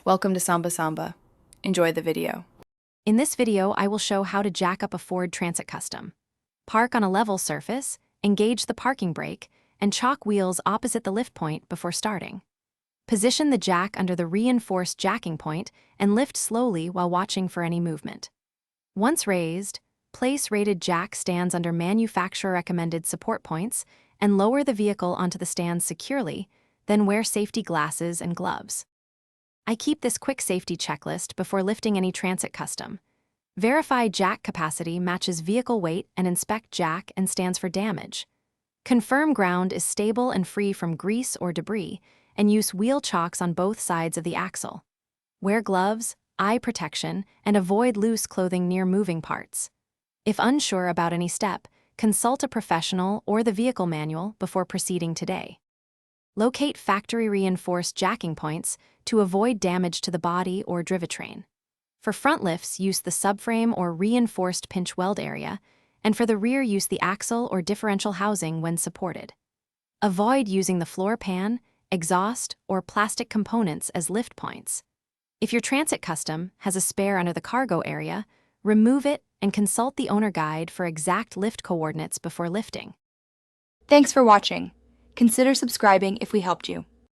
Welcome to Samba Samba. Enjoy the video. In this video, I will show how to jack up a Ford Transit Custom. Park on a level surface, engage the parking brake, and chalk wheels opposite the lift point before starting. Position the jack under the reinforced jacking point and lift slowly while watching for any movement. Once raised, place rated jack stands under manufacturer-recommended support points and lower the vehicle onto the stands securely, then wear safety glasses and gloves. I keep this quick safety checklist before lifting any Transit Custom. Verify jack capacity matches vehicle weight and inspect jack and stands for damage. Confirm ground is stable and free from grease or debris, and use wheel chocks on both sides of the axle. Wear gloves, eye protection, and avoid loose clothing near moving parts. If unsure about any step, consult a professional or the vehicle manual before proceeding today. Locate factory-reinforced jacking points to avoid damage to the body or drivetrain. For front lifts, use the subframe or reinforced pinch weld area, and for the rear, use the axle or differential housing when supported. Avoid using the floor pan, exhaust, or plastic components as lift points. If your Transit Custom has a spare under the cargo area, remove it and consult the owner guide for exact lift coordinates before lifting. Thanks for watching. Consider subscribing if we helped you.